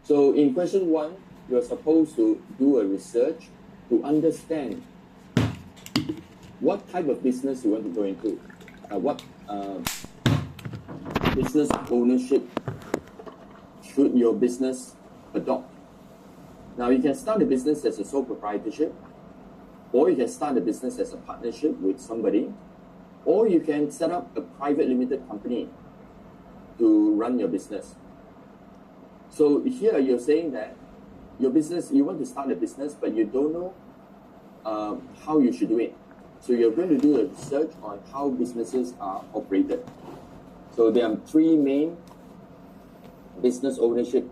So in question 1, you're supposed to do a research to understand what type of business you want to go into, what business ownership should your business adopt. Now, you can start a business as a sole proprietorship, or you can start a business as a partnership with somebody, or you can set up a private limited company to run your business. So here you're saying that your business, you want to start a business, but you don't know how you should do it. So you're going to do a research on how businesses are operated. So there are 3 main business ownership: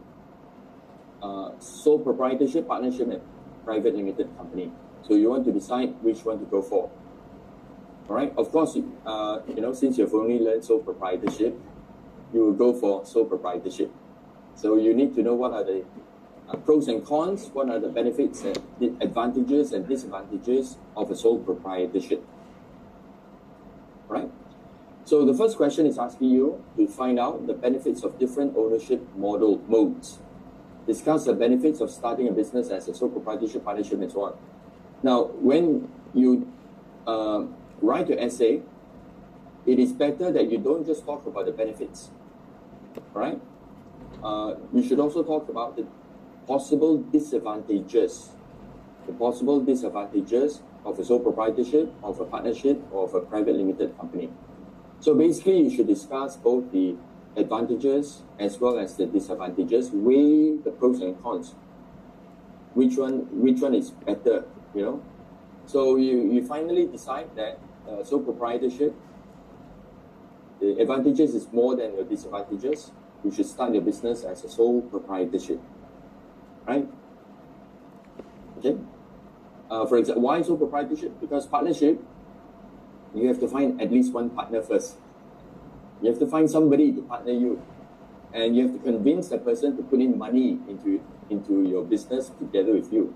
sole proprietorship, partnership, and private limited company. So you want to decide which one to go for. All right. Of course, since you've only learned sole proprietorship, you will go for sole proprietorship. So you need to know what are the pros and cons, what are the benefits and the advantages and disadvantages of a sole proprietorship. All right. So the first question is asking you to find out the benefits of different ownership modes. Discuss the benefits of starting a business as a sole proprietorship, partnership, and so on. Now, when you write your essay, it is better that you don't just talk about the benefits, right? You should also talk about the possible disadvantages. The possible disadvantages of a sole proprietorship, of a partnership, or of a private limited company. So basically, you should discuss both the advantages as well as the disadvantages, weigh the pros and cons. Which one is better, So you finally decide that sole proprietorship, the advantages is more than your disadvantages. You should start your business as a sole proprietorship, right? Okay. For example, why sole proprietorship? Because partnership, you have to find at least one partner first. You have to find somebody to partner you, and you have to convince that person to put in money into your business together with you.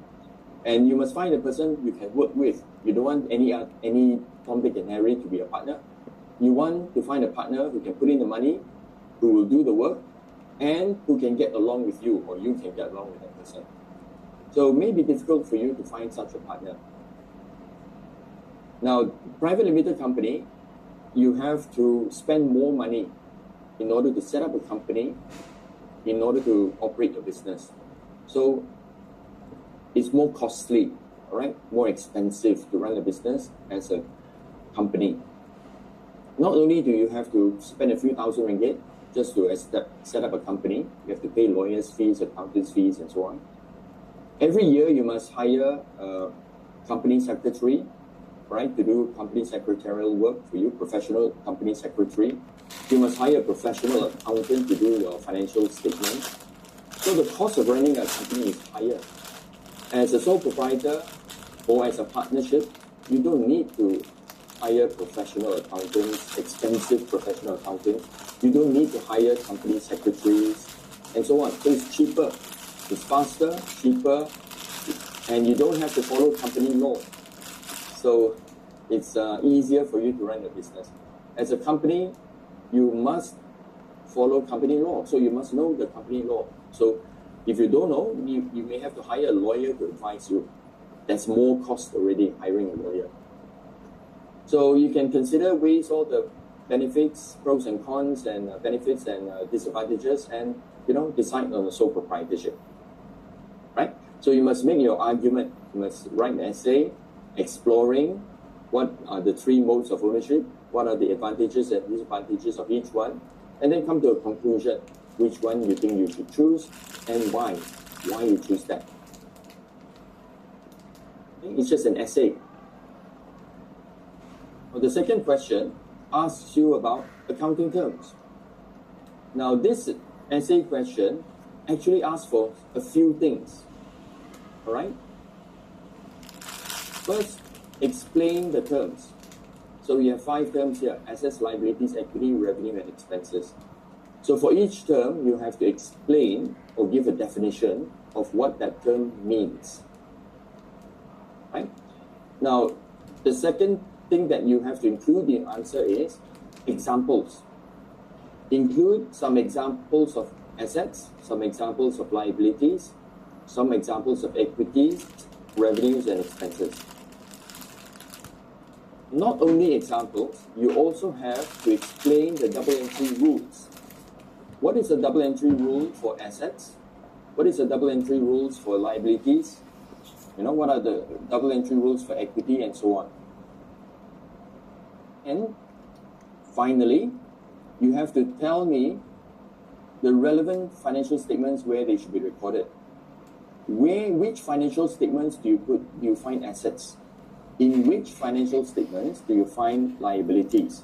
And you must find a person you can work with. You don't want any Tom, Dick, and Harry to be a partner. You want to find a partner who can put in the money, who will do the work, and who can get along with you, or you can get along with that person. So it may be difficult for you to find such a partner. Now, private limited company, you have to spend more money in order to set up a company, in order to operate your business. So it's more costly, all right? More expensive to run a business as a company. Not only do you have to spend a few thousand ringgit just to set up a company, you have to pay lawyers' fees, accountants' fees, and so on. Every year, you must hire a company secretary, right, to do company secretarial work for you, professional company secretary. You must hire a professional accountant to do your financial statements. So the cost of running a company is higher. As a sole proprietor or as a partnership, you don't need to hire professional accountants, expensive professional accountants. You don't need to hire company secretaries and so on. So it's cheaper, it's faster, cheaper, and you don't have to follow company law. So it's easier for you to run your business. As a company, you must follow company law. So you must know the company law. So if you don't know, you may have to hire a lawyer to advise you. That's more cost already, hiring a lawyer. So you can consider ways all the benefits, pros and cons, and benefits and disadvantages, and decide on a sole proprietorship, right? So you must make your argument. You must write an essay exploring what are the 3 modes of ownership, what are the advantages and disadvantages of each one, and then come to a conclusion, which one you think you should choose and why you choose that. It's just an essay. Well, the second question asks you about accounting terms. Now, this essay question actually asks for a few things. All right? First, explain the terms. So you have 5 terms here: assets, liabilities, equity, revenue, and expenses. So for each term, you have to explain or give a definition of what that term means. Right? Now, the second thing that you have to include in the answer is examples. Include some examples of assets, some examples of liabilities, some examples of equities, revenues, and expenses. Not only examples, you also have to explain the double entry rules. What is the double entry rule for assets? What is the double entry rules for liabilities? What are the double entry rules for equity and so on? And finally, you have to tell me the relevant financial statements where they should be recorded. Which financial statements do you find assets? In which financial statements do you find liabilities?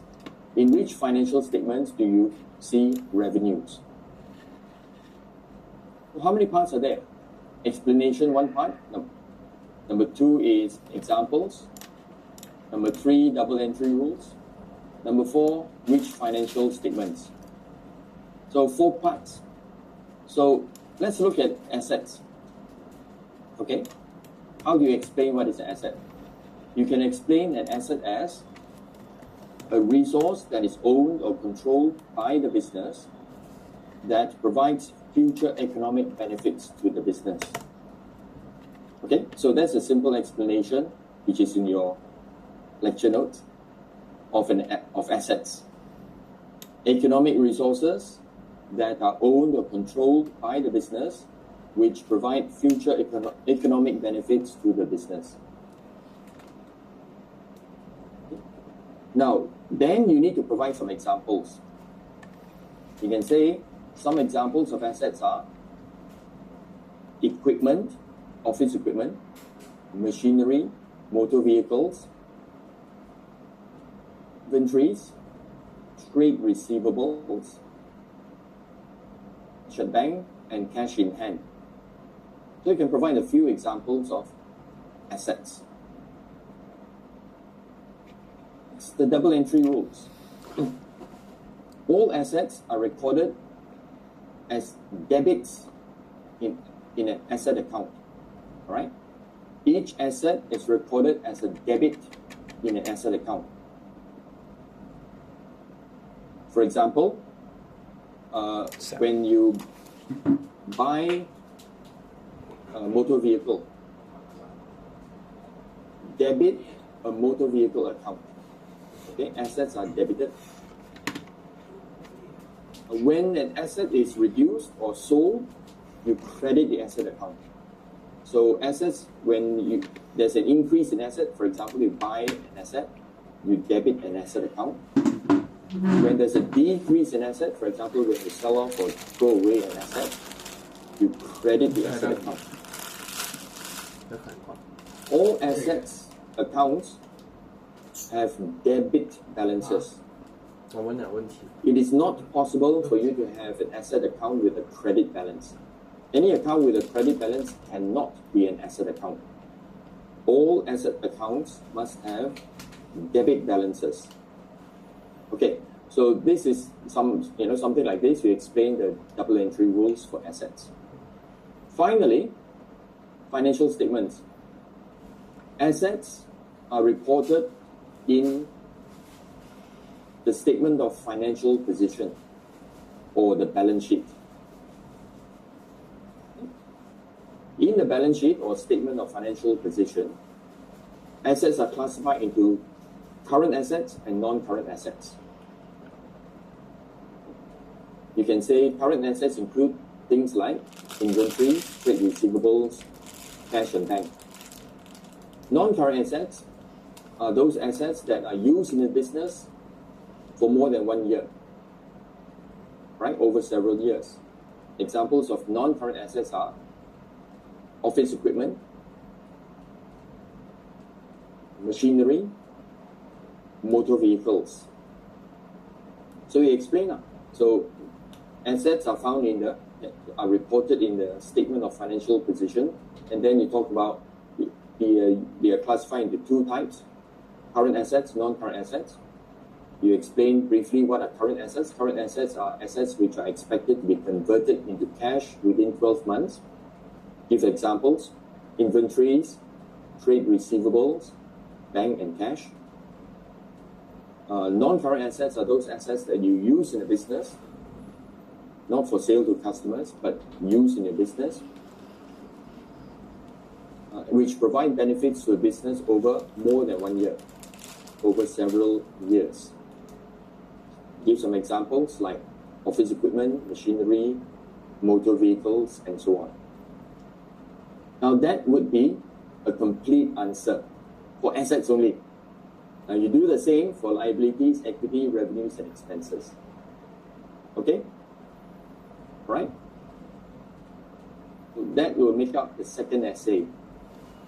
In which financial statements do you see revenues? How many parts are there? Explanation, one part. No. Number 2 is examples. Number 3, double entry rules. Number 4, which financial statements? So 4 parts. So let's look at assets. Okay? How do you explain what is an asset? You can explain an asset as a resource that is owned or controlled by the business that provides future economic benefits to the business. Okay, so that's a simple explanation which is in your lecture notes of assets. Economic resources that are owned or controlled by the business which provide future economic benefits to the business. Now, then you need to provide some examples. You can say some examples of assets are equipment, office equipment, machinery, motor vehicles, inventories, trade receivables, bank, and cash in hand. So you can provide a few examples of assets. It's the double entry rules. All assets are recorded as debits in an asset account. All right? Each asset is recorded as a debit in an asset account. For example, when you buy a motor vehicle, debit a motor vehicle account. Okay, assets are debited. When an asset is reduced or sold, you credit the asset account. So assets, when there's an increase in asset, for example, you buy an asset, you debit an asset account. When there's a decrease in asset, for example, when you sell off or throw away an asset, you credit the asset account. All assets accounts have debit balances. It is not possible for you to have an asset account with a credit balance. Any account with a credit balance cannot be an asset account. All asset accounts must have debit balances. Okay, so this is something like this. We explain the double entry rules for assets. Finally, financial statements. Assets are reported in the statement of financial position or the balance sheet. In the balance sheet or statement of financial position, assets are classified into current assets and non-current assets. You can say current assets include things like inventory, trade receivables, cash and bank. Non-current assets are those assets that are used in the business for more than 1 year, right? Over several years. Examples of non-current assets are office equipment, machinery, motor vehicles. So we explain now. So assets are reported in the statement of financial position, and then you talk about they are classified into 2 types: current assets, non-current assets. You explain briefly what are current assets. Current assets are assets which are expected to be converted into cash within 12 months. Give examples: inventories, trade receivables, bank and cash. Non-current assets are those assets that you use in a business, not for sale to customers, but use in your business, which provide benefits to a business over more than 1 year, over several years. Give some examples like office equipment, machinery, motor vehicles, and so on. Now that would be a complete answer for assets only. Now you do the same for liabilities, equity, revenues, and expenses. Okay? Right? So that will make up the second essay.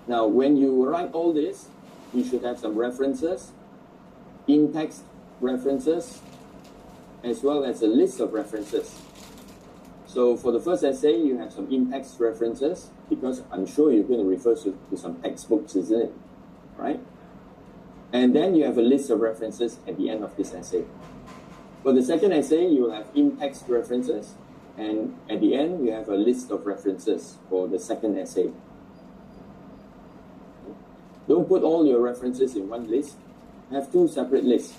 Now when you write all this, you should have some references, in-text references, as well as a list of references. So for the first essay, you have some in-text references, because I'm sure you're going to refer to some textbooks, isn't it? Right? And then you have a list of references at the end of this essay. For the second essay, you will have in-text references, and at the end, you have a list of references for the second essay. Don't put all your references in one list. Have two separate lists.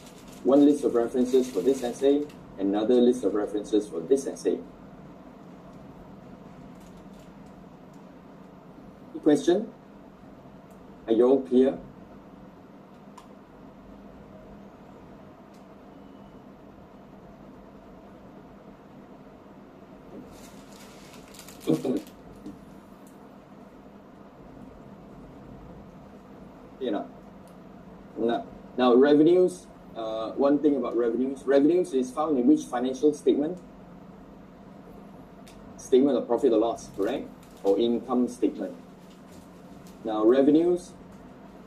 One list of references for this essay, another list of references for this essay. Question? Are you all clear? You know. Now revenues, one thing about revenues. Revenues is found in which financial statement? Statement of profit or loss, correct? Or income statement. Now revenues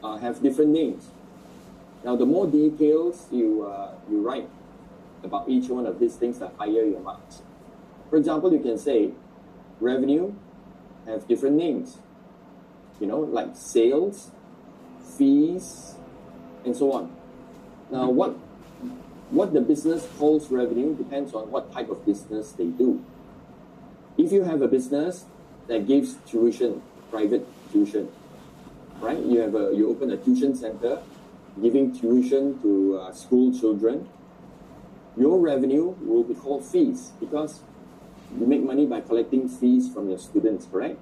have different names. Now the more details you write about each one of these things, the higher your marks. For example, you can say revenue have different names. You know, like sales, fees, and so on. Now what the business calls revenue depends on what type of business they do. If you have a business that gives tuition, private tuition, right? You open a tuition center, giving tuition to school children. Your revenue will be called fees, because you make money by collecting fees from your students, correct?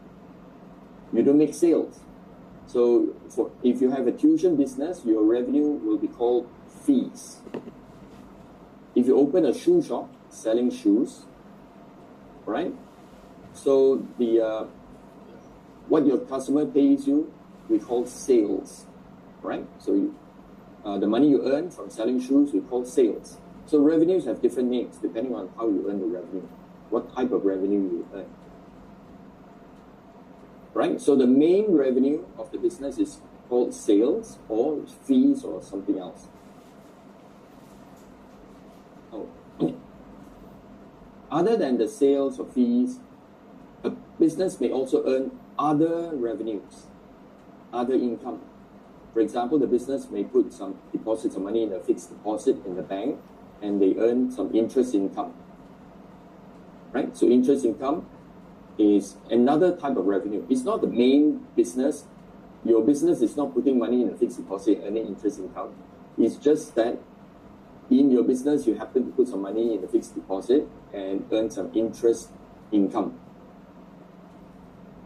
You don't make sales. So if you have a tuition business, your revenue will be called fees. If you open a shoe shop selling shoes, right? So what your customer pays you, we call sales, right? So the money you earn from selling shoes, we call sales. So revenues have different names depending on how you earn the revenue, what type of revenue you earn. Right? So the main revenue of the business is called sales or fees or something else. Oh. Other than the sales or fees, a business may also earn other revenues, other income. For example, the business may put some deposits of money in a fixed deposit in the bank, and they earn some interest income. Right? So interest income is another type of revenue. It's not the main business. Your business is not putting money in a fixed deposit, earning interest income. It's just that in your business, you happen to put some money in a fixed deposit and earn some interest income.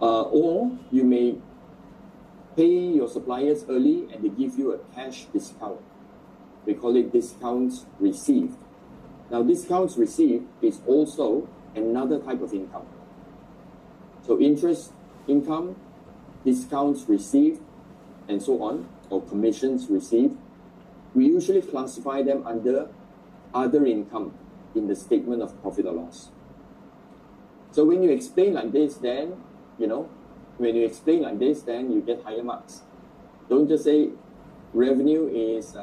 Or you may pay your suppliers early and they give you a cash discount. We call it discounts received. Now, discounts received is also another type of income. So interest income, discounts received, and so on, or commissions received, we usually classify them under other income in the statement of profit or loss. So when you explain like this, then, when you explain like this, then you get higher marks. Don't just say revenue is,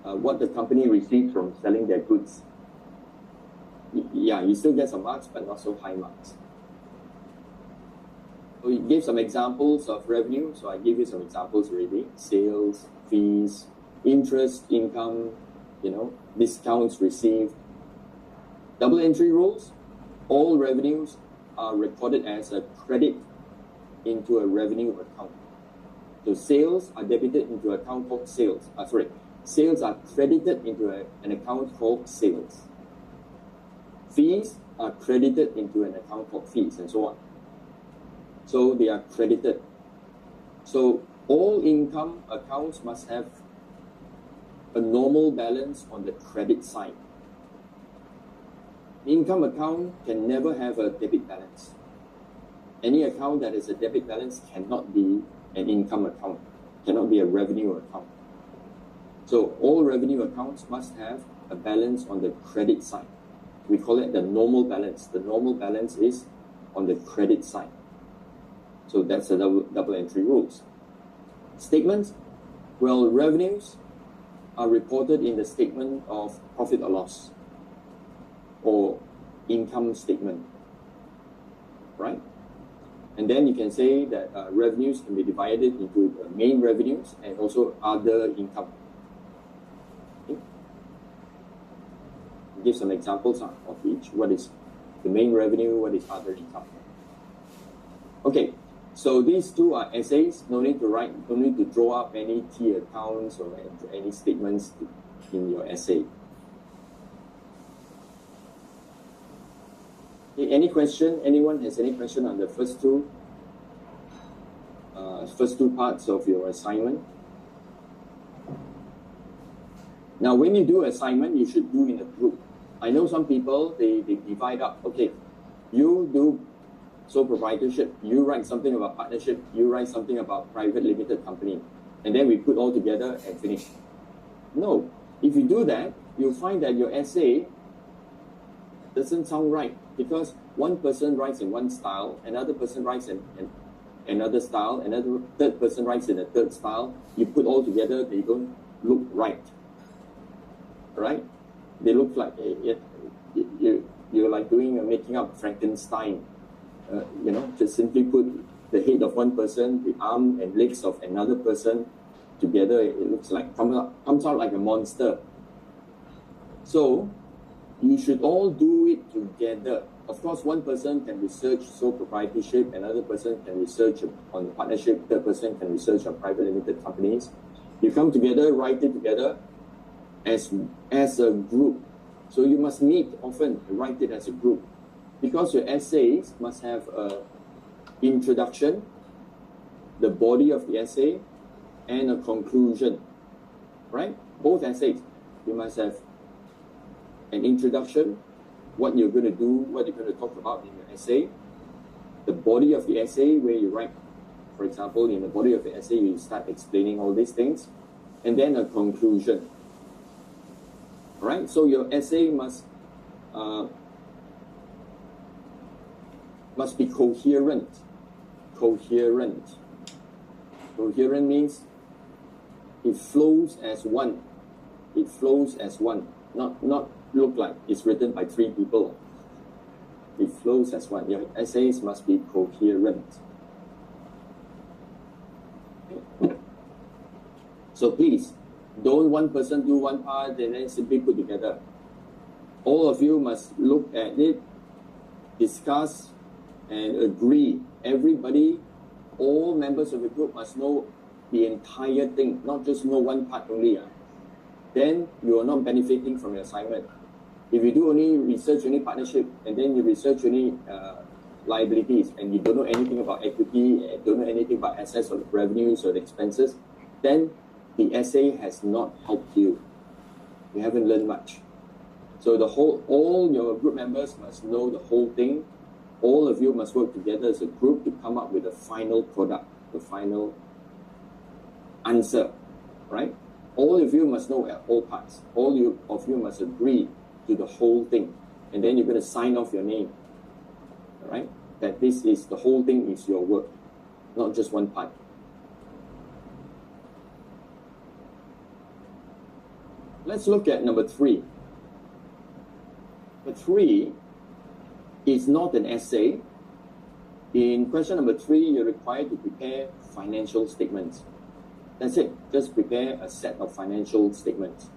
what the company receives from selling their goods. Yeah, you still get some marks, but not so high marks. So we gave some examples of revenue. So I gave you some examples already. Sales, fees, interest, income, discounts received. Double entry rules. All revenues are recorded as a credit into a revenue account. So sales are debited into an account called sales. Sales are credited into an account called sales. Fees are credited into an account called fees and so on. So they are credited. So all income accounts must have a normal balance on the credit side. Income account can never have a debit balance. Any account that is a debit balance cannot be an income account, cannot be a revenue account. So all revenue accounts must have a balance on the credit side. We call it the normal balance. The normal balance is on the credit side. So that's the double entry rules. Statements, well, revenues are reported in the statement of profit or loss or income statement, right? And then you can say that revenues can be divided into the main revenues and also other income. Okay? Give some examples of each. What is the main revenue? What is other income? Okay, so these two are essays. No need to write, no need to draw up any T accounts or any statements in your essay. Okay, any question? Anyone has any question on the first two parts of your assignment? Now, when you do assignment, you should do in a group. I know some people, they divide up. Okay, you do sole proprietorship, you write something about partnership, you write something about private limited company, and then we put all together and finish. No, if you do that, you'll find that your essay doesn't sound right because one person writes in one style, another person writes in another style, another third person writes in a third style. You put all together, they don't look right. Right? They look like you're like making up Frankenstein. Just simply put the head of one person, the arm and legs of another person together. It looks like comes out like a monster. So you should all do it together. Of course, one person can research sole proprietorship, another person can research on partnership, third person can research on private limited companies. You come together, write it together as a group. So you must meet often, write it as a group. Because your essays must have an introduction, the body of the essay, and a conclusion, right? Both essays, you must have an introduction, what you're going to do, what you're going to talk about in your essay, the body of the essay where you write, for example, in the body of the essay, you start explaining all these things, and then a conclusion, right? So your essay must be coherent. Coherent means it flows as one. It flows as one. Not look like it's written by three people. It flows as one. Your essays must be coherent. So please, don't one person do one part and then simply put together. All of you must look at it, discuss, and agree. Everybody, all members of the group must know the entire thing, not just know one part only. Then you are not benefiting from your assignment. If you do only research only partnership and then you research only liabilities and you don't know anything about equity, and don't know anything about assets or revenues or the expenses, then the essay has not helped you. You haven't learned much. So all your group members must know the whole thing. All of you must work together as a group to come up with the final product, the final answer, right? All of you must know all parts. All of you must agree to the whole thing. And then you're going to sign off your name, right? That this is, the whole thing is your work, not just one part. Let's look at number 3. Number 3 is not an essay. In question number 3, you're required to prepare financial statements. That's it. Just prepare a set of financial statements.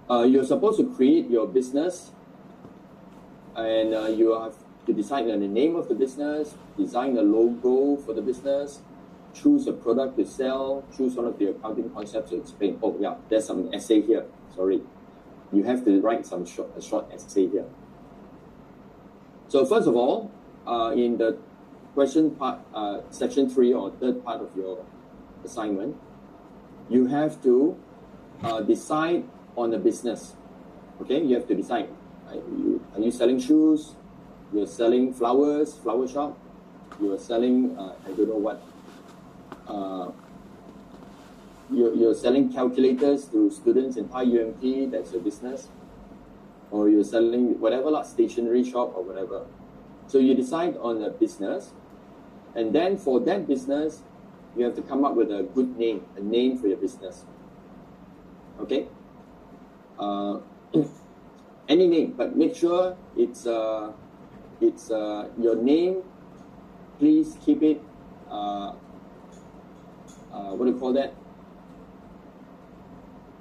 You're supposed to create your business, and you have to decide on the name of the business, design a logo for the business, choose a product to sell, choose one of the accounting concepts to explain. Oh yeah, there's some essay here. Sorry. you have to write a short essay here. So first of all, in the question part, section 3 or third part of your assignment, you have to decide on a business. Okay, you have to decide. Are you selling shoes? You're selling flowers, flower shop? You're selling, I don't know what. You're selling calculators to students in Thai UMT, that's your business. Or you're selling whatever, like stationery shop or whatever. So you decide on a business, and then for that business, you have to come up with a good name, a name for your business. Okay? Any name, but make sure it's your name. Please keep it, what do you call that?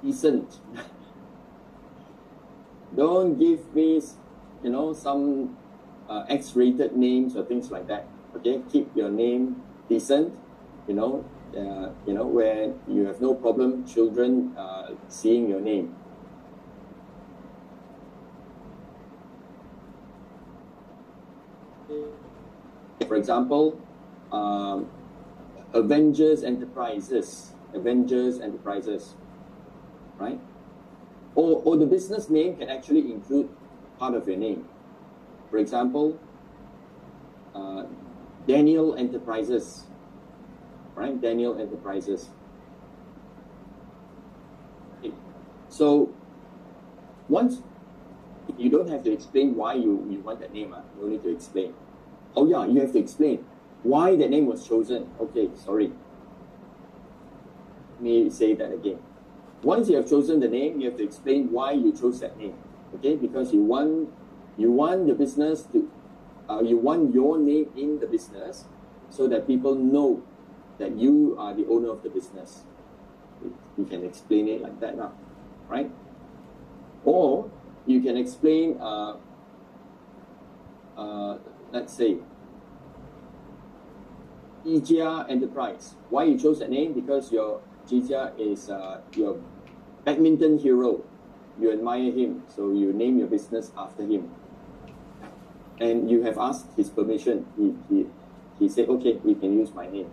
Decent. Don't give me, some X-rated names or things like that. Okay, keep your name decent. Where you have no problem children seeing your name. For example, Avengers Enterprises, right? Or the business name can actually include part of your name. For example, Daniel Enterprises, right? Daniel Enterprises. Okay. So once you don't have to explain why you want that name, you don't need to explain. Oh yeah, you have to explain why that name was chosen. Okay, sorry. Let me say that again. Once you have chosen the name, you have to explain why you chose that name. Okay, because you want the business to, you want your name in the business so that people know that you are the owner of the business. You can explain it like that now, right? Or you can explain, let's say, Jia Enterprise. Why you chose that name? Because your Jia is your badminton hero. You admire him, so you name your business after him. And you have asked his permission. He said, okay, you can use my name.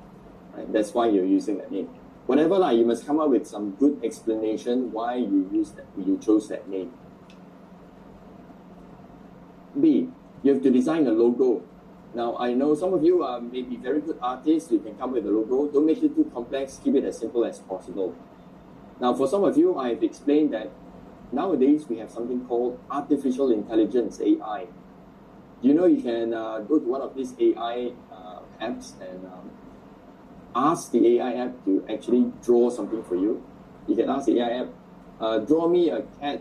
Right? That's why you're using that name. Whatever, you must come up with some good explanation why you chose that name. B, you have to design a logo. Now, I know some of you are maybe very good artists. You can come with a logo. Don't make it too complex. Keep it as simple as possible. Now, for some of you, I have explained that nowadays we have something called artificial intelligence, AI. You can go to one of these AI apps and ask the AI app to actually draw something for you. You can ask the AI app, draw me a cat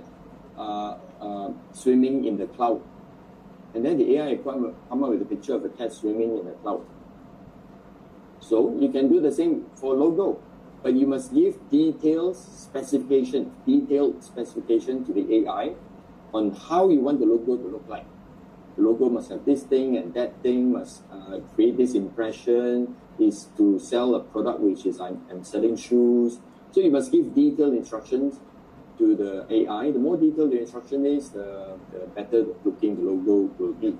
swimming in the cloud. And then the AI come up with a picture of a cat swimming in the cloud. So you can do the same for logo, but you must give detailed specification to the AI on how you want the logo to look like. The logo must have this thing and that thing, must create this impression, is to sell a product which is I'm selling shoes. So you must give detailed instructions to the AI. The more detailed the instruction is, the better looking the logo will be.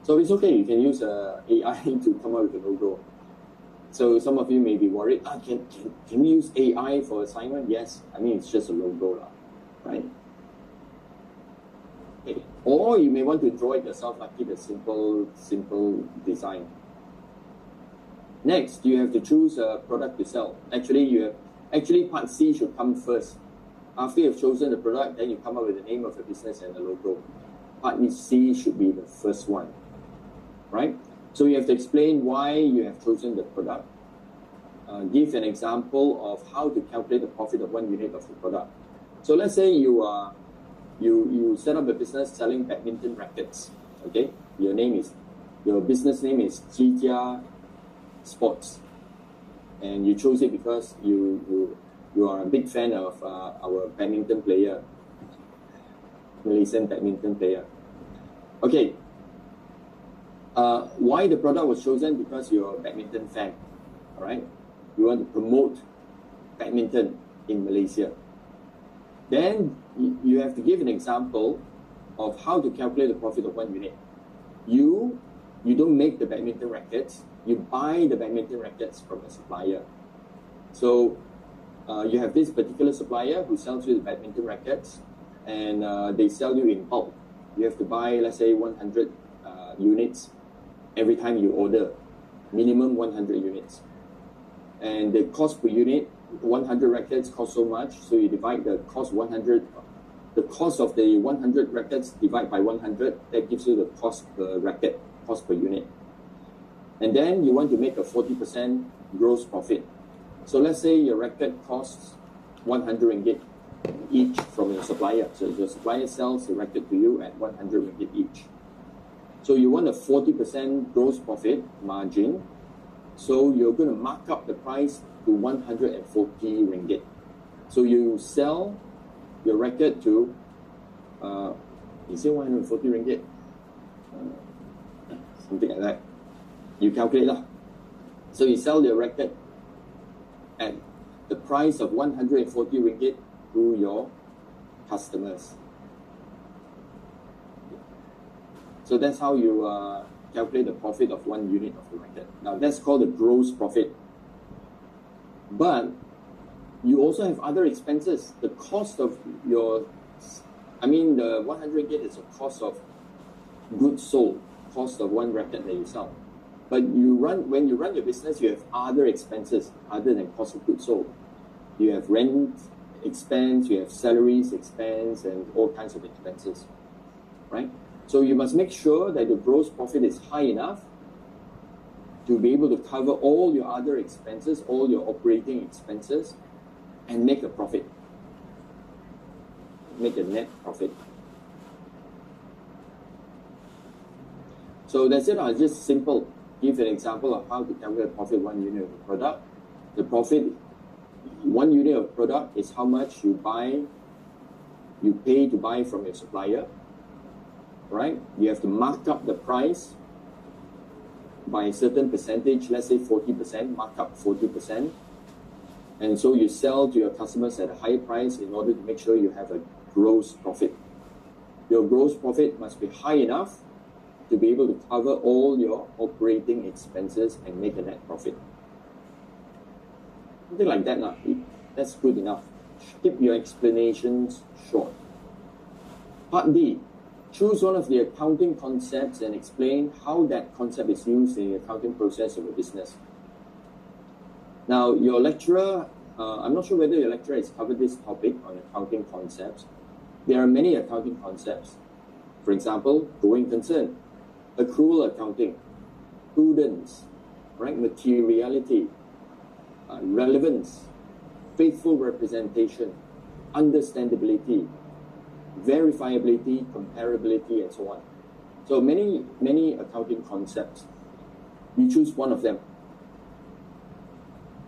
So it's okay, you can use AI to come up with a logo. So some of you may be worried, can we use AI for assignment? Yes, it's just a logo, right? Okay. Or you may want to draw it yourself, keep a simple design. Next, you have to choose a product to sell. Actually part C should come first. After you've chosen the product, then you come up with the name of the business and the logo. Part C should be the first one, right? So you have to explain why you have chosen the product. Give an example of how to calculate the profit of 1 unit of the product. So let's say you set up a business selling badminton rackets. Okay, your business name is Jia Sports, and you chose it because you are a big fan of our badminton player, Malaysian badminton player. Okay. Why the product was chosen? Because you're a badminton fan. All right. You want to promote badminton in Malaysia. Then you have to give an example of how to calculate the profit of 1 unit. You don't make the badminton rackets, you buy the badminton rackets from a supplier. So you have this particular supplier who sells you the badminton rackets, and they sell you in bulk. You have to buy, let's say, 100 units every time you order, minimum 100 units. And the cost per unit, 100 rackets cost so much, so you divide the cost the cost of the 100 rackets divide by 100, that gives you the cost per racket, cost per unit. And then you want to make a 40% gross profit. So let's say your racket costs 100 ringgit each from your supplier. So your supplier sells the racket to you at 100 ringgit each. So you want a 40% gross profit margin. So you're going to mark up the price to 140 ringgit. So you sell your racket to, you say 140 ringgit? Something like that. You calculate lah. So you sell your racket at the price of 140 ringgit to your customers. So that's how you calculate the profit of 1 unit of the racket. Now that's called the gross profit. But you also have other expenses. The cost of your, the 100 ringgit is the cost of goods sold, cost of 1 racket that you sell. But when you run your business, you have other expenses other than cost of goods sold. You have rent expense, you have salaries expense, and all kinds of expenses, right? So you must make sure that your gross profit is high enough to be able to cover all your other expenses, all your operating expenses, and make a profit. Make a net profit. So that's it. It's just simple. Give an example of how to calculate profit 1 unit of a product. The profit 1 unit of product is how much you pay to buy from your supplier, right? You have to mark up the price by a certain percentage, let's say 40%, mark up 40%. And so you sell to your customers at a higher price in order to make sure you have a gross profit. Your gross profit must be high enough to be able to cover all your operating expenses and make a net profit. Something like that, that's good enough. Keep your explanations short. Part D, choose one of the accounting concepts and explain how that concept is used in the accounting process of a business. Now, your lecturer, I'm not sure whether your lecturer has covered this topic on accounting concepts. There are many accounting concepts. For example, going concern, accrual accounting, prudence, right? Materiality, relevance, faithful representation, understandability, verifiability, comparability, and so on. So many accounting concepts. You choose one of them.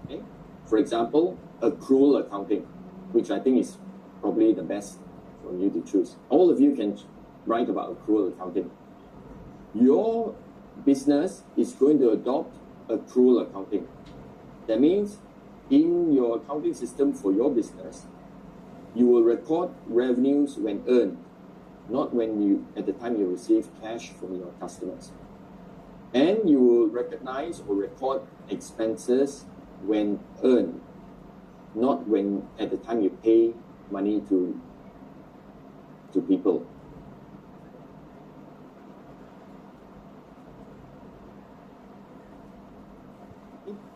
Okay? For example, accrual accounting, which I think is probably the best for you to choose. All of you can write about accrual accounting. Your business is going to adopt accrual accounting. That means in your accounting system for your business, you will record revenues when earned, not at the time you receive cash from your customers. And you will recognize or record expenses when earned, not at the time you pay money to people.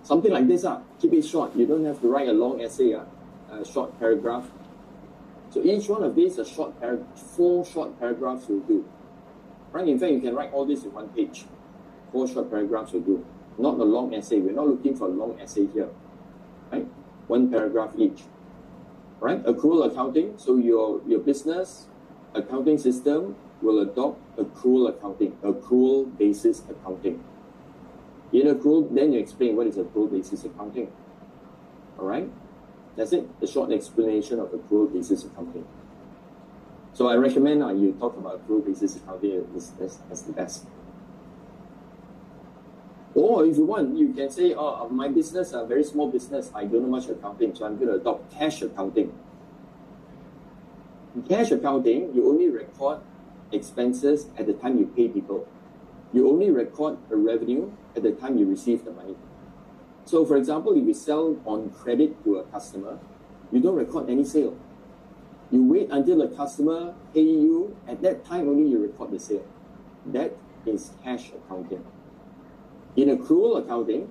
Something like this, keep it short. You don't have to write a long essay, a short paragraph. So each one of these, 4 short paragraphs will do. Right? In fact, you can write all this in 1 page. 4 short paragraphs will do. Not a long essay. We're not looking for a long essay here. Right? 1 paragraph each. Right? Accrual accounting. So your business accounting system will adopt accrual accounting, accrual basis accounting. In accrual, then you explain what is accrual basis accounting. All right? That's it, the short explanation of accrual basis accounting. So I recommend you talk about accrual basis accounting as the best. Or if you want, you can say, my business, a very small business, I don't know much accounting, so I'm going to adopt cash accounting. In cash accounting, you only record expenses at the time you pay people. You only record a revenue at the time you receive the money. So for example, if you sell on credit to a customer, you don't record any sale. You wait until the customer pay you, at that time only you record the sale. That is cash accounting. In accrual accounting,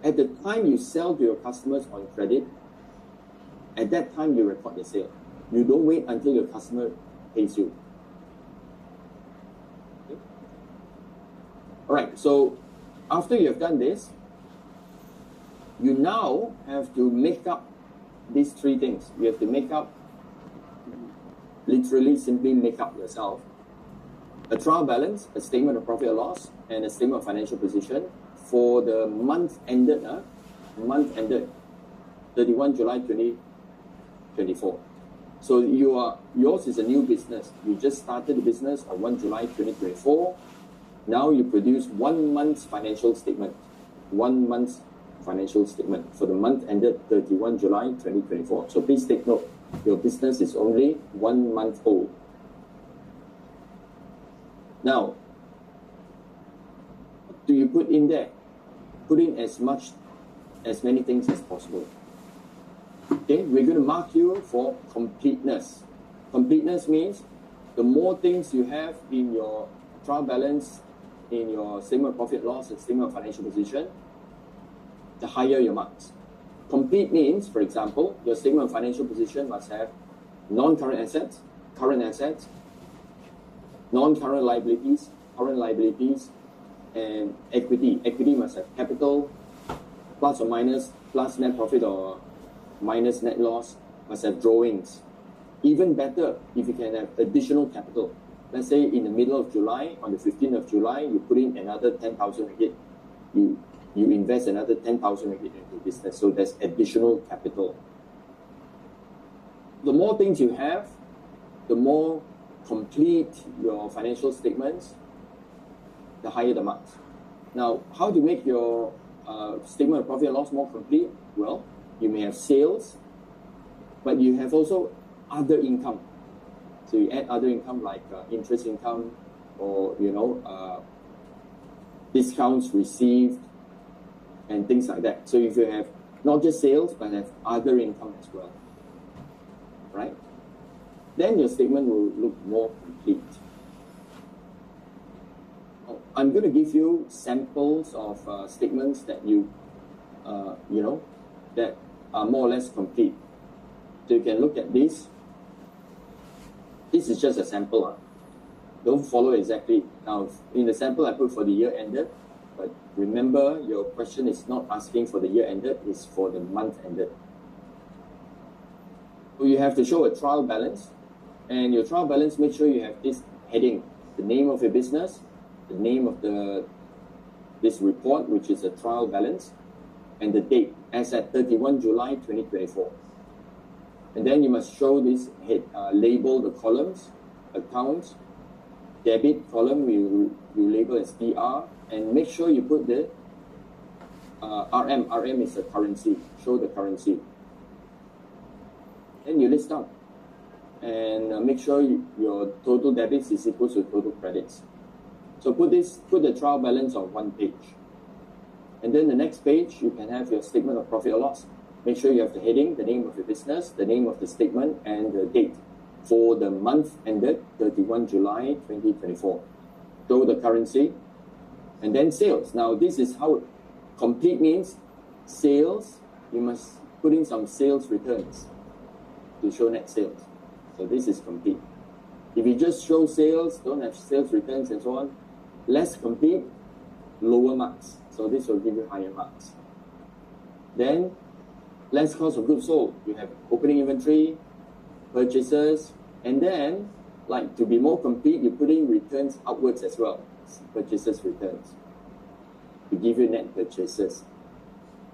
at the time you sell to your customers on credit, at that time you record the sale. You don't wait until your customer pays you. Okay? Alright, so after you have done this, you now have to make up these three things. You have to make up, literally simply make up yourself, a trial balance, a statement of profit or loss, and a statement of financial position for the month ended 31 July 2024. So yours is a new business. You just started the business on 1 July 2024. Now you produce 1 month's financial statement. 1 month's financial statement for the month ended 31 July 2024. So please take note, your business is only 1 month old. Now, what do you put in there? Put in as many things as possible. Okay, we're going to mark you for completeness. Completeness means the more things you have in your trial balance, in your statement of profit loss and statement of financial position, the higher your marks. Complete means, for example, your statement of financial position must have non-current assets, current assets, non-current liabilities, current liabilities, and equity. Equity must have capital, plus or minus, plus net profit or minus net loss, must have drawings. Even better, if you can have additional capital. Let's say in the middle of July, on the 15th of July, you put in another 10,000 ringgit. You invest another 10,000 ringgit into business, so there's additional capital. The more things you have, the more complete your financial statements, the higher the marks. Now, how to make your statement of profit and loss more complete? Well, you may have sales, but you have also other income. So you add other income like interest income, or discounts received, and things like that. So if you have not just sales, but have other income as well, right? Then your statement will look more complete. I'm going to give you samples of statements that that are more or less complete. So you can look at this. This is just a sample. Don't follow exactly. Now, in the sample I put for the year ended, but remember your question is not asking for the year ended, it's for the month ended. So you have to show a trial balance, and your trial balance, make sure you have this heading, the name of your business, the name of this report, which is a trial balance, and the date as at 31 July 2024. And then you must show this head, label the columns, accounts, debit column you label as DR, and make sure you put the RM. RM is a currency. Show the currency. Then you list down, and make sure your total debits is equal to total credits. So put the trial balance on one page, and then the next page you can have your statement of profit or loss. Make sure you have the heading, the name of your business, the name of the statement, and the date for the month ended 31 July 2024. Show the currency, and then sales. Now this is how complete means. Sales, you must put in some sales returns to show net sales. So this is complete. If you just show sales, don't have sales returns and so on, less complete, lower marks. So this will give you higher marks. Then less cost of goods sold. You have opening inventory, purchases, and then, like, to be more complete, you put in returns outwards as well. Purchases returns to give you net purchases.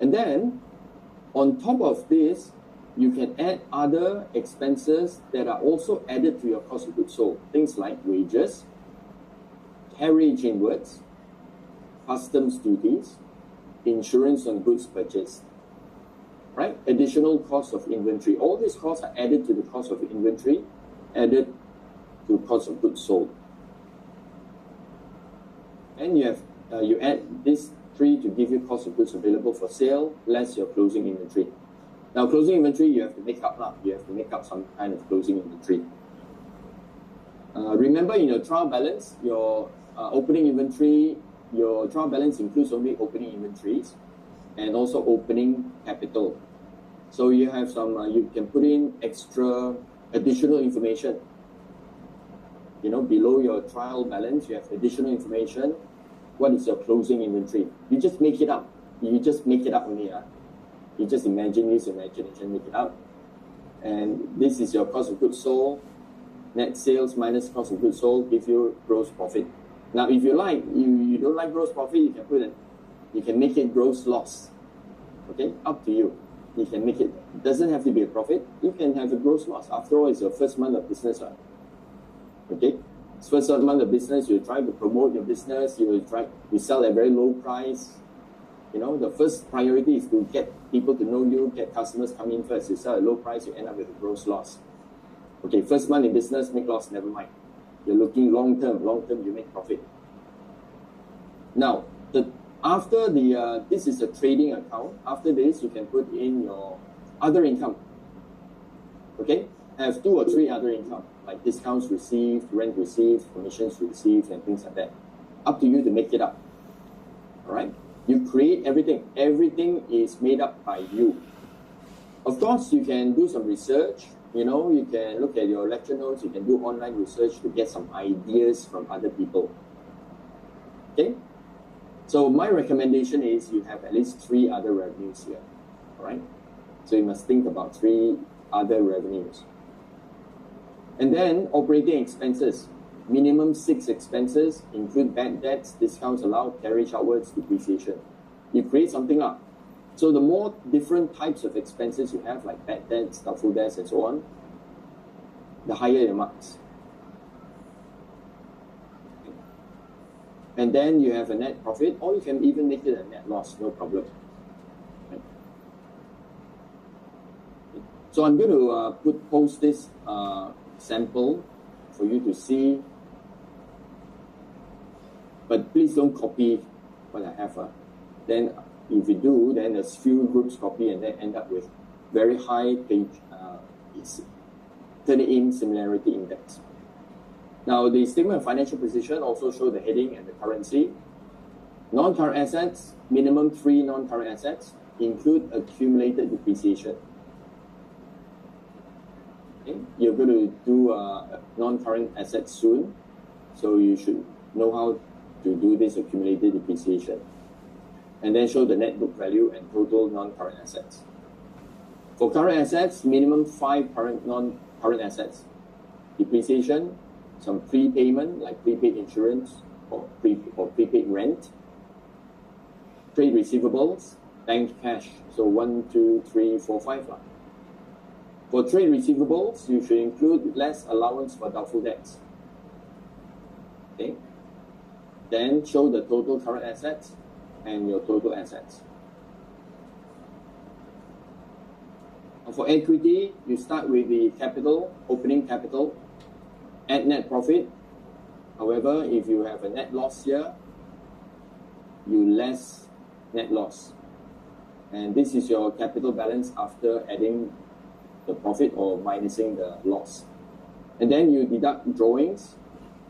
And then, on top of this, you can add other expenses that are also added to your cost of goods sold. Things like wages, carriage inwards, customs duties, insurance on goods purchased, right? Additional cost of inventory. All these costs are added to the cost of inventory added to cost of goods sold. And you add this 3 to give you cost of goods available for sale less your closing inventory. Now, closing inventory you have to make up. You have to make up some kind of closing inventory. Remember, in your trial balance, your opening inventory, your trial balance includes only opening inventories and also opening capital. So you have some, you can put in additional information. Below your trial balance, you have additional information. What is your closing inventory? You just make it up. You just make it up only. You just use imagination, make it up. And this is your cost of goods sold. Net sales minus cost of goods sold give you gross profit. Now, if you like, you don't like gross profit, you can make it gross loss. Okay, up to you. You can make it doesn't have to be a profit. You can have a gross loss. After all, it's your first month of business, right? Okay, it's first month of business. You try to promote your business. You sell at very low price. The first priority is to get people to know you, get customers come in first. You sell at low price, you end up with a gross loss. Okay, first month in business, make loss, never mind. You're looking long term, you make profit. Now, after this is a trading account. After this, you can put in your other income. Okay, have 2 or 3 other income, like discounts received, rent received, commissions received, and things like that. Up to you to make it up. All right, you create everything. Everything is made up by you. Of course, you can do some research. You can look at your lecture notes. You can do online research to get some ideas from other people. Okay? So my recommendation is you have at least 3 other revenues here. All right? So you must think about 3 other revenues. And then operating expenses. Minimum 6 expenses include bad debts, discounts allowed, carriage outwards, depreciation. You create something up. So the more different types of expenses you have, like bad debts, doubtful debts, and so on, the higher your marks. And then you have a net profit, or you can even make it a net loss, no problem. Right. So I'm going to post this sample for you to see, but please don't copy what I have. Then if you do, then a few groups copy and then end up with very high page, turn-in similarity index. Now, the statement of financial position also show the heading and the currency. Non-current assets, minimum 3 non-current assets, include accumulated depreciation. Okay? You're going to do non-current assets soon, so you should know how to do this accumulated depreciation. And then show the net book value and total non-current assets. For current assets, minimum 5 non-current assets. Depreciation, some prepayment like prepaid insurance or prepaid rent. Trade receivables, bank cash. So 1, 2, 3, 4, 5. For trade receivables, you should include less allowance for doubtful debts. Okay. Then show the total current assets and your total assets. For equity, you start with the capital, opening capital, add net profit. However, if you have a net loss here, you less net loss. And this is your capital balance after adding the profit or minusing the loss. And then you deduct drawings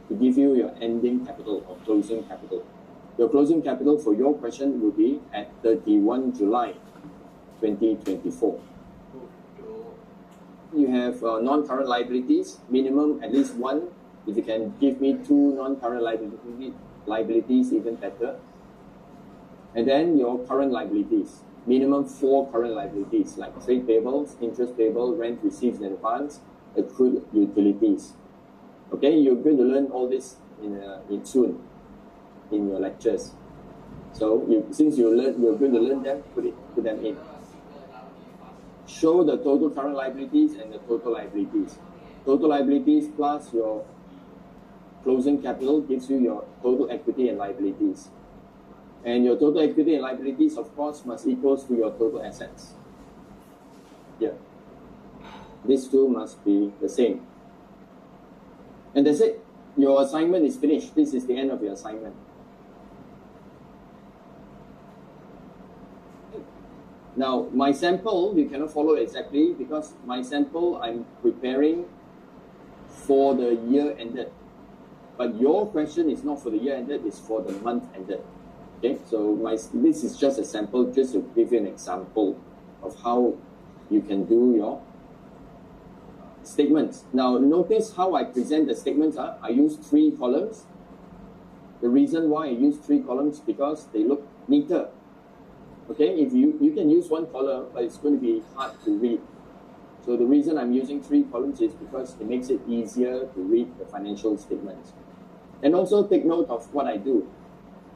to give you your ending capital or closing capital. Your closing capital for your question will be at 31 July 2024. You have non-current liabilities, minimum at least 1. If you can give me 2 non-current liabilities, even better. And then your current liabilities, minimum 4 current liabilities like trade payables, interest payable, rent received in advance, accrued utilities. Okay, you're going to learn all this in soon in your lectures. So since you're going to learn them, put them in. Show the total current liabilities and the total liabilities. Total liabilities plus your closing capital gives you your total equity and liabilities. And your total equity and liabilities, of course, must equal to your total assets. Yeah. These two must be the same. And that's it. Your assignment is finished. This is the end of your assignment. Now, my sample, you cannot follow exactly because my sample I'm preparing for the year ended. But your question is not for the year ended, it's for the month ended. Okay, so this is just a sample, just to give you an example of how you can do your statements. Now, notice how I present the statements. I use 3 columns. The reason why I use 3 columns because they look neater. Okay, if you can use 1 column, but it's going to be hard to read. So the reason I'm using 3 columns is because it makes it easier to read the financial statements. And also take note of what I do.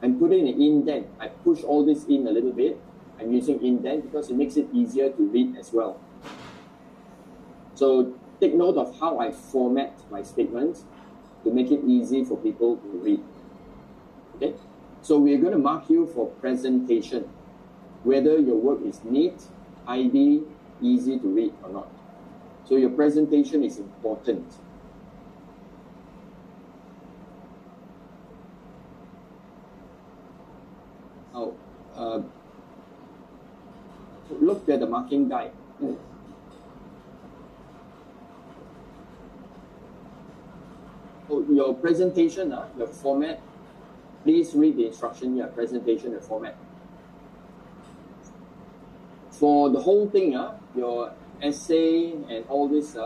I'm putting an indent. I push all this in a little bit. I'm using indent because it makes it easier to read as well. So take note of how I format my statements to make it easy for people to read. Okay, so we're going to mark you for presentation, whether your work is neat, tidy, easy to read or not. So your presentation is important. Now, look at the marking guide. So your presentation, your format, please read the instruction here, presentation and format. For the whole thing, your essay and all this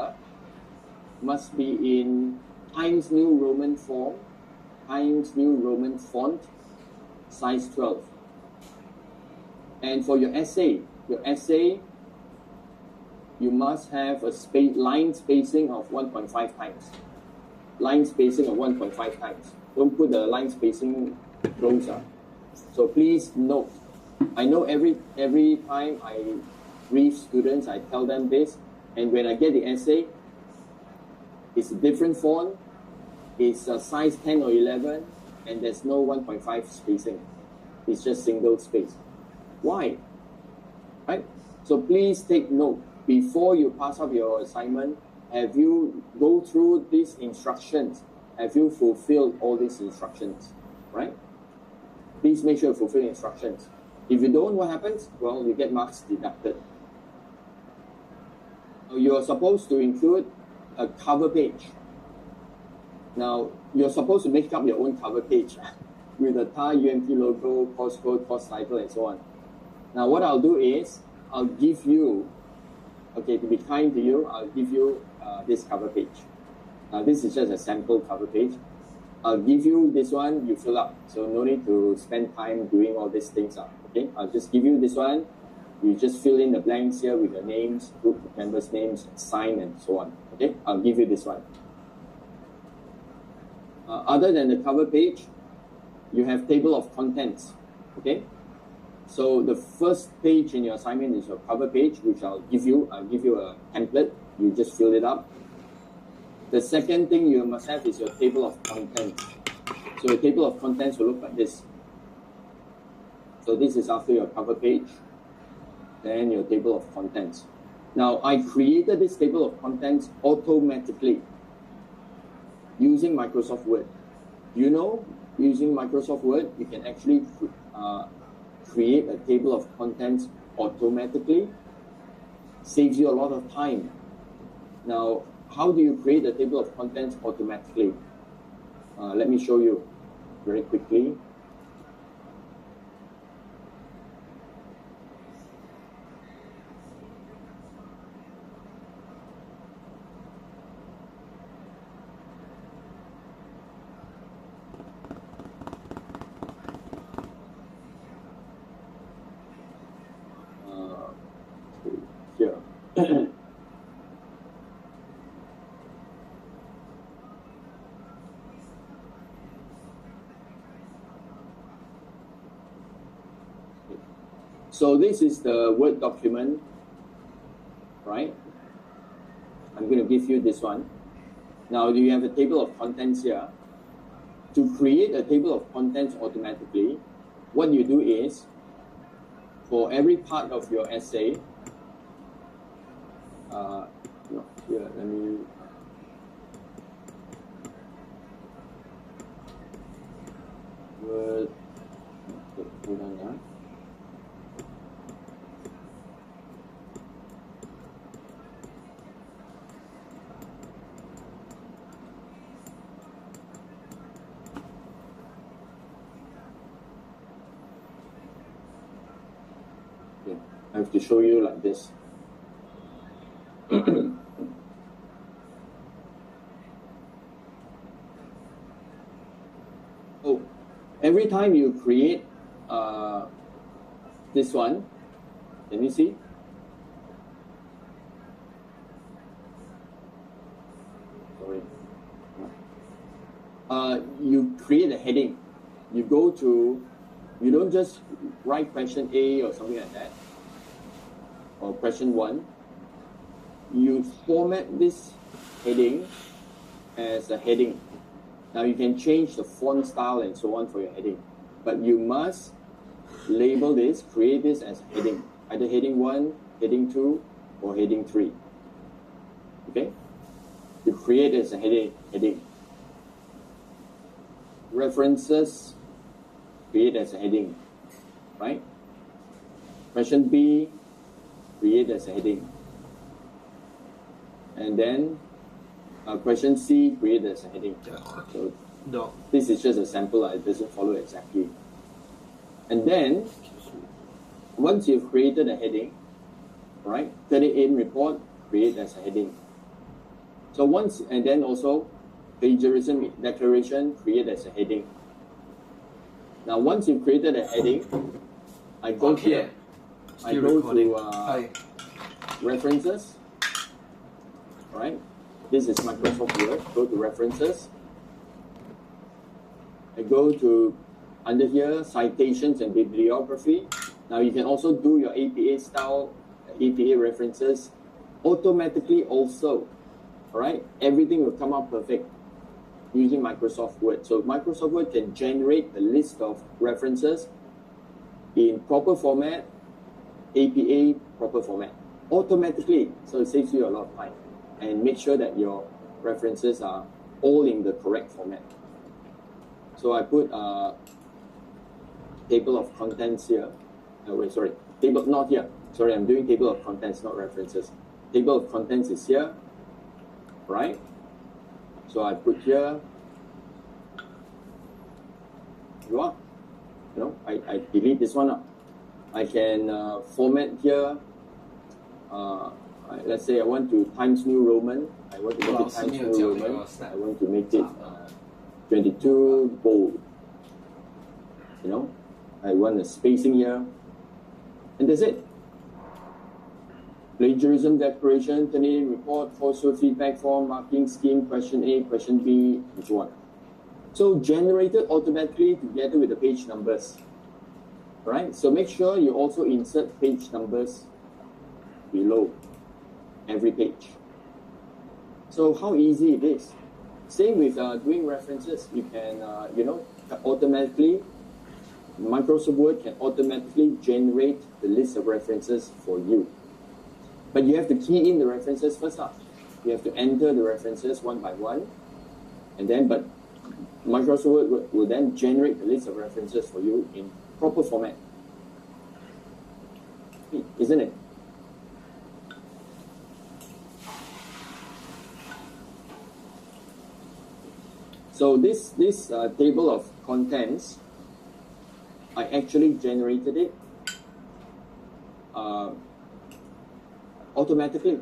must be in Times New Roman form, Times New Roman font, size 12. And for your essay, you must have a line spacing of 1.5 times. Line spacing of 1.5 times. Don't put the line spacing close. So please note. I know every time I brief students, I tell them this, and when I get the essay, it's a different font, it's a size 10 or 11, and there's no 1.5 spacing. It's just single space. Why? Right? So please take note. Before you pass up your assignment, have you go through these instructions? Have you fulfilled all these instructions? Right? Please make sure you fulfill instructions. If you don't, what happens? Well, you get marks deducted. You are supposed to include a cover page. Now, you're supposed to make up your own cover page with the TAR UMT logo, course code, course title, and so on. Now, what I'll do is, I'll give you, okay, to be kind to you, I'll give you this cover page. Now, this is just a sample cover page. I'll give you this one, you fill up. So no need to spend time doing all these things. Okay, I'll just give you this one. You just fill in the blanks here with your names, group members' names, sign, and so on. Okay, I'll give you this one. Other than the cover page, you have table of contents. Okay, so the first page in your assignment is your cover page, which I'll give you. I'll give you a template. You just fill it up. The second thing you must have is your table of contents. So your table of contents will look like this. So this is after your cover page, then your table of contents. Now, I created this table of contents automatically using Microsoft Word. You know, using Microsoft Word, you can actually create a table of contents automatically. Saves you a lot of time. Now, how do you create a table of contents automatically? Let me show you very quickly. Here. So this is the Word document, right? I'm going to give you this one. Now you have a table of contents here. To create a table of contents automatically, what you do is, for every part of your essay, here, let me, Word. Hold on, yeah. Okay. I have to show you like this. Oh, every time you create this one, can you see? Sorry. You create a heading. You go to, you don't just write question A or something like that, or question 1. You format this heading as a heading. Now you can change the font style and so on for your heading, but you must label this, create this as a heading, either heading 1, heading 2, or heading 3. Okay? You create it as a heading. References, create as a heading, right? Question B, create as a heading. And then question C, create as a heading. So this is just a sample, it doesn't follow exactly. And then, once you've created a heading, right, turn it in report, create as a heading. So once, and then also, plagiarism declaration, create as a heading. Now, once you've created a heading, I go here. I go to references, right? This is Microsoft Word. Go to references. I go to under here, citations and bibliography. Now you can also do your APA style, APA references automatically also. All right, everything will come out perfect using Microsoft Word. So Microsoft Word can generate a list of references in proper format, APA proper format, automatically. So it saves you a lot of time. And make sure that your references are all in the correct format. So I put table of contents here. Table not here. Sorry, I'm doing table of contents, not references. Table of contents is here, right? So I put here. I delete this one up. I can format here. Let's say I want to Times New Roman. I want to make it Times New Roman. I want to make it 22 bold. I want a spacing here. And that's it. Plagiarism declaration, turn in report, forceful feedback form, marking scheme, question A, question B, and so on. So generated automatically together with the page numbers. Right? So make sure you also insert page numbers below every page. So how easy it is. Same with doing references. You can, automatically, Microsoft Word can automatically generate the list of references for you. But you have to key in the references first up. You have to enter the references one by one. And then, but Microsoft Word will then generate the list of references for you in proper format. Isn't it? So this table of contents, I actually generated it automatically,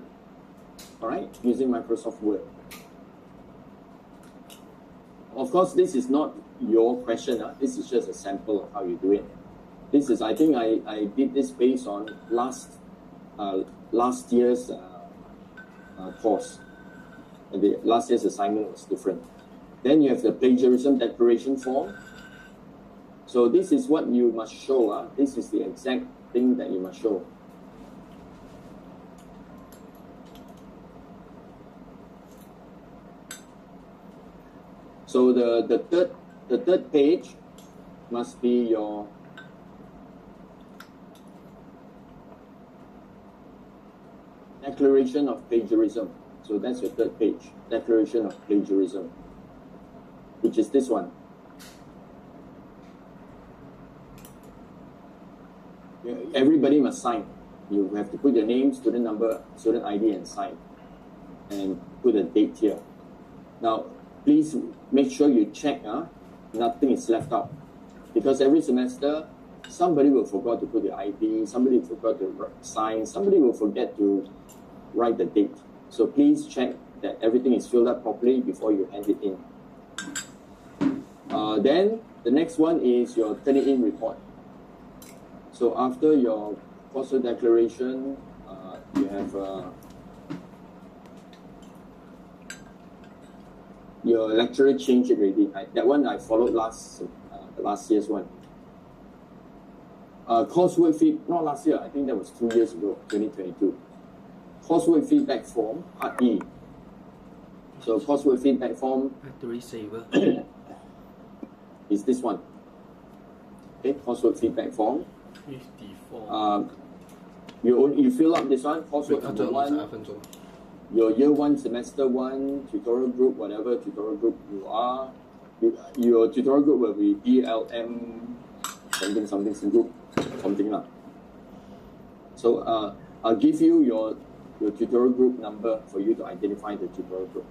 all right, using Microsoft Word. Of course, this is not your question. This is just a sample of how you do it. This is, I think I did this based on last year's course. The last year's assignment was different. Then you have the plagiarism declaration form. So this is what you must show. This is the exact thing that you must show. So the third page must be your declaration of plagiarism. So that's your third page, declaration of plagiarism, which is this one. everybody must sign. You have to put your name, student number, student ID, and sign, and put a date here. Now, please make sure you check, nothing is left out, because every semester somebody will forget to put the ID, somebody will forget to sign, somebody will forget to write the date. So please check that everything is filled up properly before you hand it in. Then the next one is your Turnitin report. So after your coursework declaration, you have your lecturer changed it already. That one I followed last year's one. Coursework feedback, not last year, I think that was 2 years ago, 2022. Coursework feedback form, Part E. So coursework feedback form is this one. Okay, coursework feedback form. 54. You fill up this one, coursework number 1, your year 1, semester 1, tutorial group, whatever tutorial group you are. Your tutorial group will be DLM something group, something like. So I'll give you your tutorial group number for you to identify the tutorial group.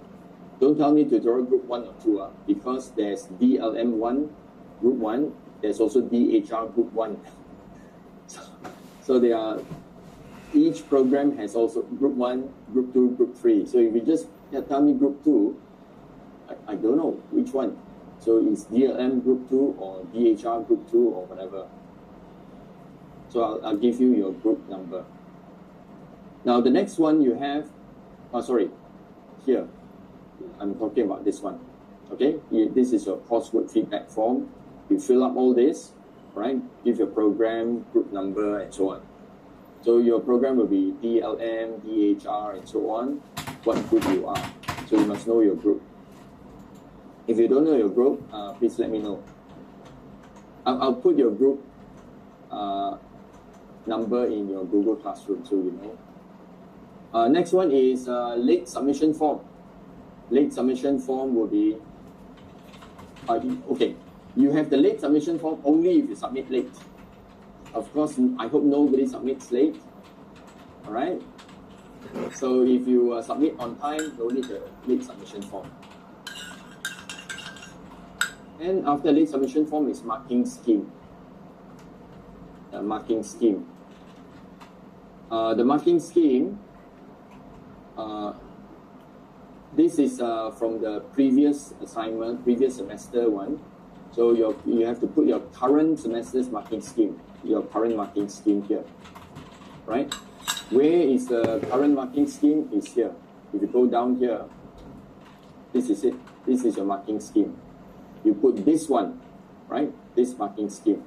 Don't tell me tutorial group 1 or 2, because there's DLM1, group 1, there's also DHR group 1. So they are, each program has also group 1, group 2, group 3. So if you just tell me group 2, I don't know which one. So it's DLM group 2 or DHR group 2 or whatever. So I'll give you your group number. Now the next one you have, here. I'm talking about this one. Okay, this is your coursework feedback form. You fill up all this, right? Give your program, group number, and so on. So your program will be DLM, DHR, and so on. What group you are. So you must know your group. If you don't know your group, please let me know. I'll put your group number in your Google Classroom so you know. Next one is late submission form. Late submission form will be, okay, you have the late submission form only if you submit late. Of course, I hope nobody submits late, all right? So if you submit on time, don't need the late submission form. And after late submission form is marking scheme. The marking scheme. The marking scheme, this is from the previous assignment, previous semester one. So you have to put your current semester's marking scheme, your current marking scheme here, right? Where is the current marking scheme? Is here. If you go down here, this is it. This is your marking scheme. You put this one, right? This marking scheme.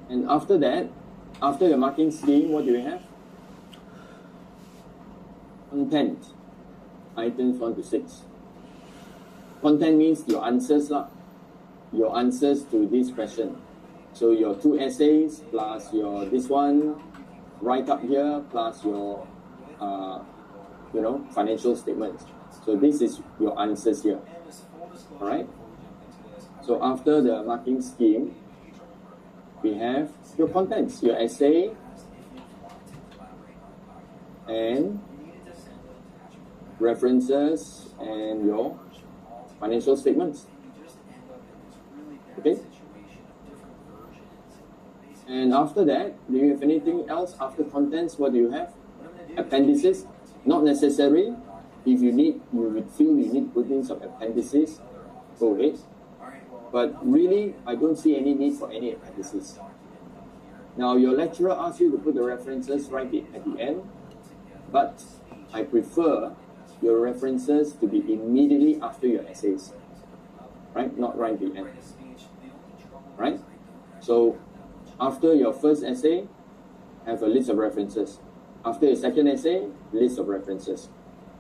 And after that, after your marking scheme, what do you have? Content, items 1 to 6. Content means your answers lah. Your answers to this question. So your 2 essays plus your this one, write up here plus your financial statements. So this is your answers here. Alright? So after the marking scheme, we have your contents, your essay and references and your financial statements. Okay? And after that, do you have anything else after contents? What do you have? Appendices? Not necessary. If you feel you need to put in some appendices, go ahead. But really, I don't see any need for any appendices. Now, your lecturer asks you to put the references right at the end, but I prefer your references to be immediately after your essays, right? Not right at the end, right? So, after your first essay, have a list of references. After your second essay, list of references.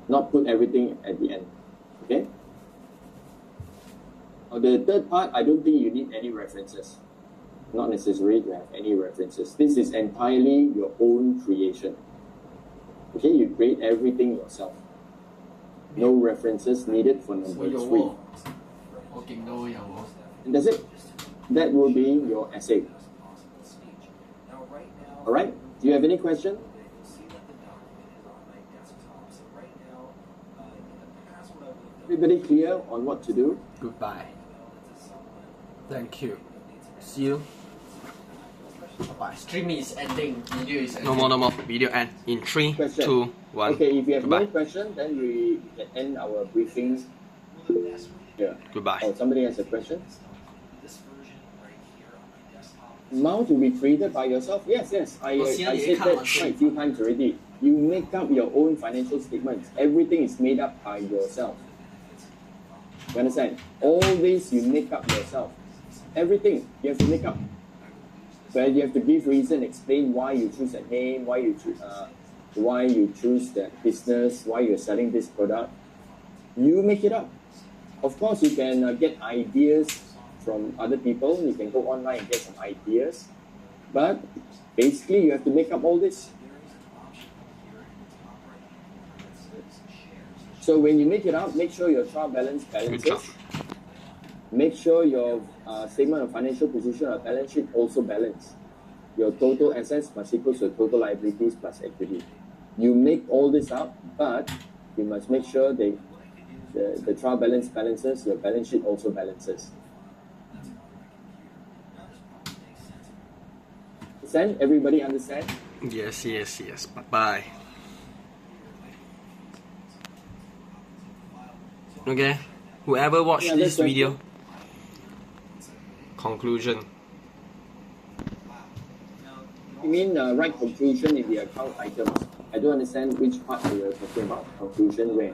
Not put everything at the end, okay? Now, the third part, I don't think you need any references. Not necessary to have any references. This is entirely your own creation. Okay, you create everything yourself. No references needed for number 3. And that's it. that will be your essay. Alright, do you have any question? Everybody clear on what to do? Goodbye. Thank you. See you. Bye. Stream is ending. Video is ending. No more. Video end in 3, Question. 2, 1. Okay, if you have Goodbye. no question, then we can end our briefing here. Goodbye. Oh, somebody has a question? Mount will be created by yourself? Yes. I said that quite a few times already. You make up your own financial statements. Everything is made up by yourself. You understand? All this you make up yourself. Everything you have to make up. But you have to give reason, explain why you choose that name, why you choose that business, why you're selling this product. You make it up. Of course, you can get ideas from other people. You can go online and get some ideas. But basically, you have to make up all this. So when you make it up, make sure your trial balance Good job. balances. Make sure your statement of financial position or balance sheet also balance. Your total assets must equal to total liabilities plus equity. You make all this up, but you must make sure the trial balance balances, your balance sheet also balances. Understand? Everybody understand? Yes. Bye. Okay. Whoever watched Any other this question? video, conclusion. You mean write conclusion in the account items? I don't understand which part you are talking about. Conclusion where?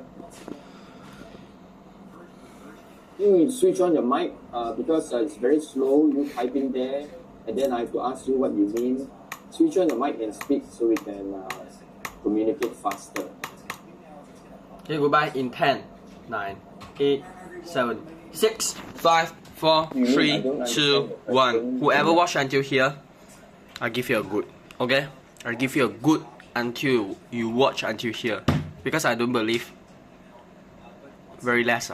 You switch on your mic because it's very slow. You typing there, and then I have to ask you what you mean. Switch on the mic and speak so we can communicate faster. Okay, goodbye in 10, 9, 8, 7, 6, 5, 4, You mean I 3, don't understand 2, your 1. question? Whoever watched until here, I'll give you a good. Okay? I'll give you a good until you watch until here. Because I don't believe very less.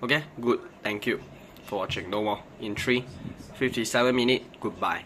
Okay? Good. Thank you for watching. No more. In 3, 57 minutes. Goodbye.